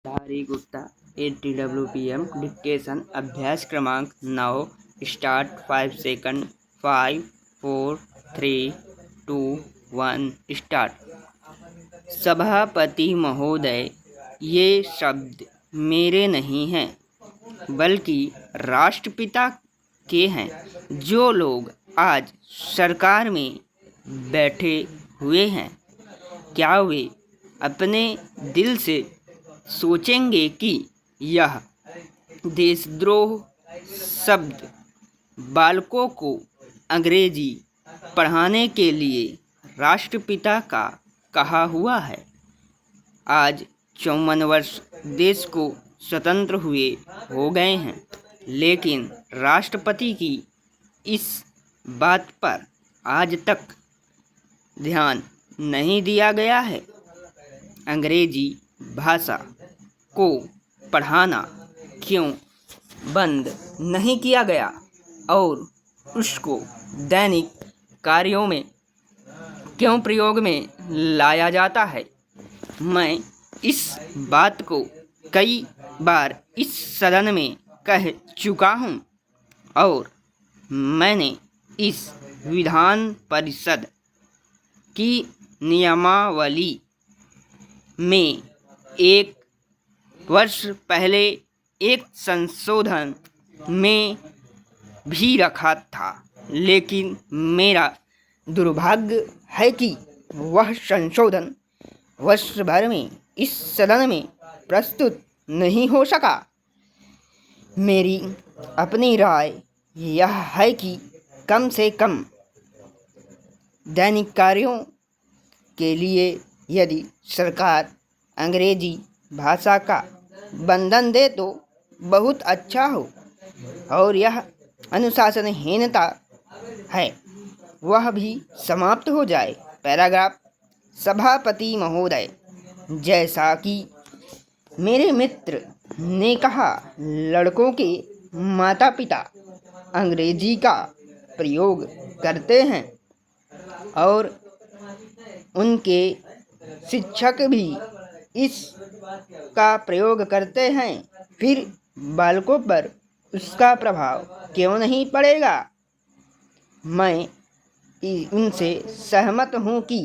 धारी Gupta 80 WPM dictation अभ्यास क्रमांक 9 स्टार्ट 5 सेकंड 5 4 3 2 1 स्टार्ट। सभापति महोदय, ये शब्द मेरे नहीं हैं बल्कि राष्ट्रपिता के हैं। जो लोग आज सरकार में बैठे हुए हैं, क्या वे अपने दिल से सोचेंगे कि यह देशद्रोह शब्द बालकों को अंग्रेजी पढ़ाने के लिए राष्ट्रपिता का कहा हुआ है? आज 54 वर्ष देश को स्वतंत्र हुए हो गए हैं, लेकिन राष्ट्रपति की इस बात पर आज तक ध्यान नहीं दिया गया है। अंग्रेजी भाषा को पढ़ाना क्यों बंद नहीं किया गया और उसको दैनिक कार्यों में क्यों प्रयोग में लाया जाता है? मैं इस बात को कई बार इस सदन में कह चुका हूँ और मैंने इस विधान परिषद की नियमावली में 1 वर्ष पहले एक संशोधन में भी रखा था, लेकिन मेरा दुर्भाग्य है कि वह संशोधन वर्ष भर में इस सदन में प्रस्तुत नहीं हो सका। मेरी अपनी राय यह है कि कम से कम दैनिक कार्यों के लिए यदि सरकार अंग्रेजी भाषा का बंधन दे तो बहुत अच्छा हो, और यह अनुशासनहीनता है वह भी समाप्त हो जाए। पैराग्राफ। सभापति महोदय, जैसा कि मेरे मित्र ने कहा, लड़कों के माता पिता अंग्रेजी का प्रयोग करते हैं और उनके शिक्षक भी इसका प्रयोग करते हैं, फिर बालकों पर उसका प्रभाव क्यों नहीं पड़ेगा? मैं उनसे सहमत हूँ कि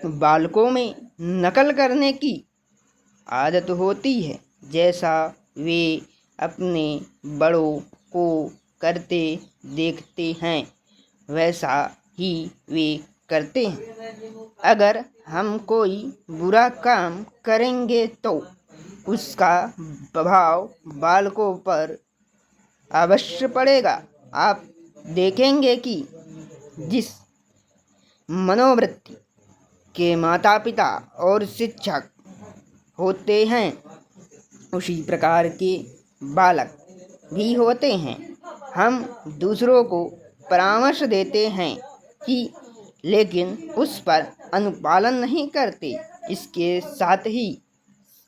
बालकों में नकल करने की आदत होती है, जैसा वे अपने बड़ों को करते देखते हैं वैसा ही वे करते हैं। अगर हम कोई बुरा काम करेंगे तो उसका प्रभाव बालकों पर अवश्य पड़ेगा। आप देखेंगे कि जिस मनोवृत्ति के माता पिता और शिक्षक होते हैं, उसी प्रकार के बालक भी होते हैं। हम दूसरों को परामर्श देते हैं कि लेकिन उस पर अनुपालन नहीं करते। इसके साथ ही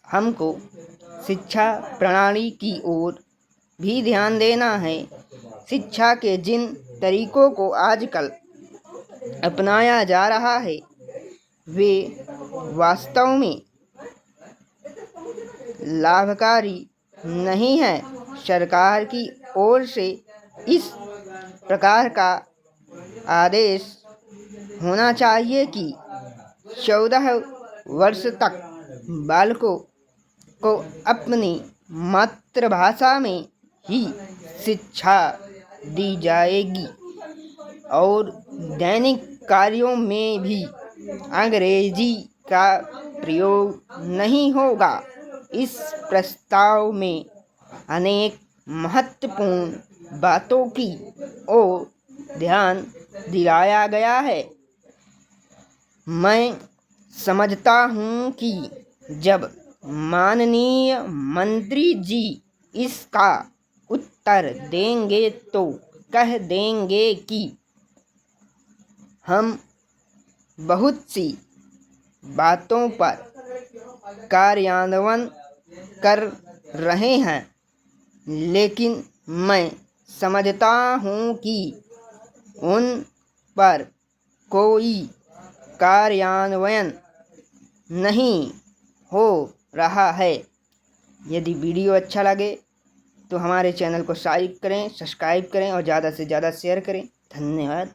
हमको शिक्षा प्रणाली की ओर भी ध्यान देना है। शिक्षा के जिन तरीकों को आजकल अपनाया जा रहा है वे वास्तव में लाभकारी नहीं है। सरकार की ओर से इस प्रकार का आदेश होना चाहिए कि 14 वर्ष तक बालकों को अपनी मातृभाषा में ही शिक्षा दी जाएगी और दैनिक कार्यों में भी अंग्रेजी का प्रयोग नहीं होगा। इस प्रस्ताव में अनेक महत्वपूर्ण बातों की ओर ध्यान दिलाया गया है। मैं समझता हूँ कि जब माननीय मंत्री जी इसका उत्तर देंगे तो कह देंगे कि हम बहुत सी बातों पर कार्यान्वयन कर रहे हैं, लेकिन मैं समझता हूँ कि उन पर कोई कार्यान्वयन नहीं हो रहा है। यदि वीडियो अच्छा लगे तो हमारे चैनल को सब्सक्राइब करें और ज़्यादा से ज़्यादा शेयर करें। धन्यवाद।